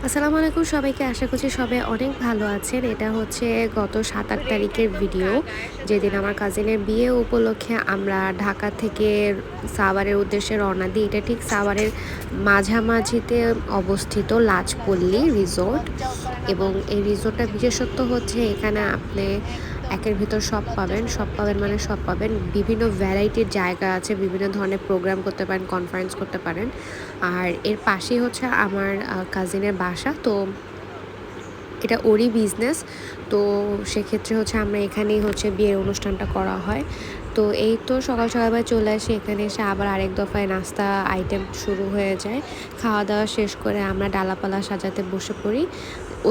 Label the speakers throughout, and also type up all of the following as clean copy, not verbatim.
Speaker 1: আসসালামু আলাইকুম সবাইকে। আশা করছি সবাই অনেক ভালো আছেন। এটা হচ্ছে গত ৭-৮ তারিখের ভিডিও। যেদিন আমার কাজিনের বিয়ে উপলক্ষে আমরা ঢাকা থেকে সাভারের উদ্দেশ্যে রওনা দিই। এটা ঠিক সাভারের মাঝামাঝিতে অবস্থিত লাজপল্লী রিসোর্ট। এবং এই রিসোর্টটার বিশেষত্ব হচ্ছে এখানে আপনি একের ভিতর সব পাবেন। সব পাবেন মানে সব পাবেন। বিভিন্ন ভ্যারাইটির জায়গা আছে, বিভিন্ন ধরনের প্রোগ্রাম করতে পারেন, কনফারেন্স করতে পারেন। আর এর পাশেই হচ্ছে আমার কাজিনের বাসা। তো এটা ওরই বিজনেস। তো সেক্ষেত্রে হচ্ছে আমরা এখানেই হচ্ছে বিয়ের অনুষ্ঠানটা করা হয়। তো এই তো সকাল সকালবেলা চলে আসি, এখানে এসে আবার আরেক দফায় নাস্তা আইটেম শুরু হয়ে যায়। খাওয়া দাওয়া শেষ করে আমরা ডালাপালা সাজাতে বসে পড়ি।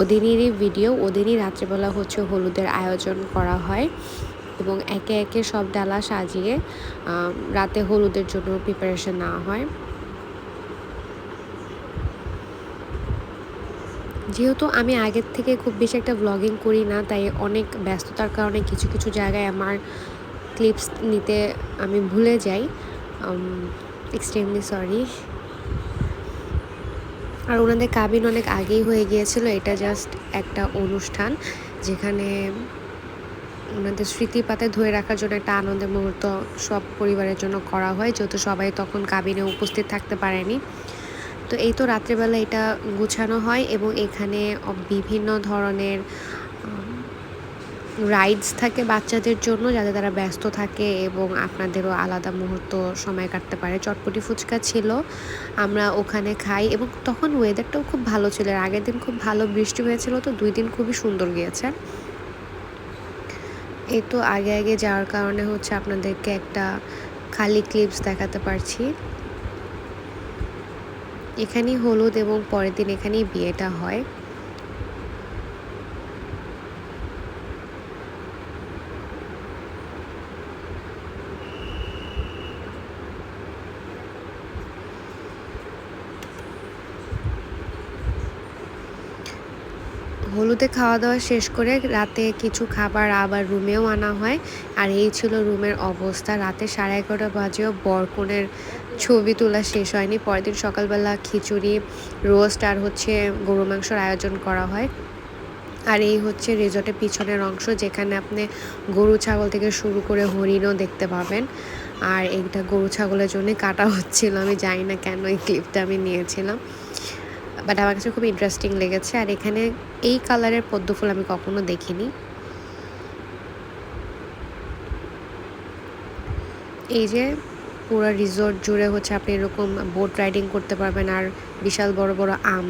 Speaker 1: ওদিনেরই ভিডিও, ওদিনই রাত্রেবেলা হচ্ছে হলুদের আয়োজন করা হয় এবং একে একে সব ডালা সাজিয়ে রাতে হলুদের জন্য প্রিপারেশন নেওয়া হয়। যেহেতু আমি আগের থেকে খুব বেশি একটা ভ্লগিং করি না, তাই অনেক ব্যস্ততার কারণে কিছু কিছু জায়গায় আমার ক্লিপস নিতে আমি ভুলে যাই। Extremely sorry. আর ওনাদের কাবিন অনেক আগেই হয়ে গিয়েছিল। এটা জাস্ট একটা অনুষ্ঠান যেখানে ওনাদের স্মৃতি পাতে ধরে রাখার জন্য একটা আনন্দের মুহূর্ত সব পরিবারের জন্য করা হয়, যেহেতু সবাই তখন কাবিনে উপস্থিত থাকতে পারেনি। তো এই তো রাত্রেবেলা এটা গুছানো হয় এবং এখানে বিভিন্ন ধরনের রাইডস থাকে বাচ্চাদের জন্য, যাতে তারা ব্যস্ত থাকে এবং আপনাদেরও আলাদা মুহূর্ত সময় কাটতে পারে। চটপটি ফুচকা ছিল, আমরা ওখানে খাই এবং তখন ওয়েদারটাও খুব ভালো ছিল। আর আগের দিন খুব ভালো বৃষ্টি হয়েছিল, তো 2 দিন খুবই সুন্দর গিয়েছে। এই তো আগে আগে যাওয়ার কারণে হচ্ছে আপনাদেরকে একটা খালি ক্লিপস দেখাতে পারছি। এখানেই হলুদ এবং পরের দিন এখানেই বিয়েটা হয়। হলুদে খাওয়া দাওয়া শেষ করে রাতে কিছু খাবার আবার রুমেও আনা হয়। আর এই ছিল রুমের অবস্থা। রাতে 11:30 বাজেও বরকনের ছবি তোলা শেষ হয়নি। পরের দিন সকালবেলা খিচুড়ি, রোস্ট আর হচ্ছে গরু মাংসর আয়োজন করা হয়। আর এই হচ্ছে রিসর্টের পিছনের অংশ, যেখানে আপনি গরু ছাগল থেকে শুরু করে হরিণও দেখতে পাবেন। আর এইটা গরু ছাগলের জন্যই কাটা হচ্ছিল, আমি জানি না কেন এই ক্লিপটা আমি নিয়েছিলাম, বাট আমার কাছে খুব ইন্টারেস্টিং লেগেছে। আর এখানে এই কালারের পদ্ম ফুল আমি কখনো দেখিনি। এই যে পুরো রিসোর্ট জুড়ে হচ্ছে আপনি এরকম বোট রাইডিং করতে পারবেন আর বিশাল বড় বড় আম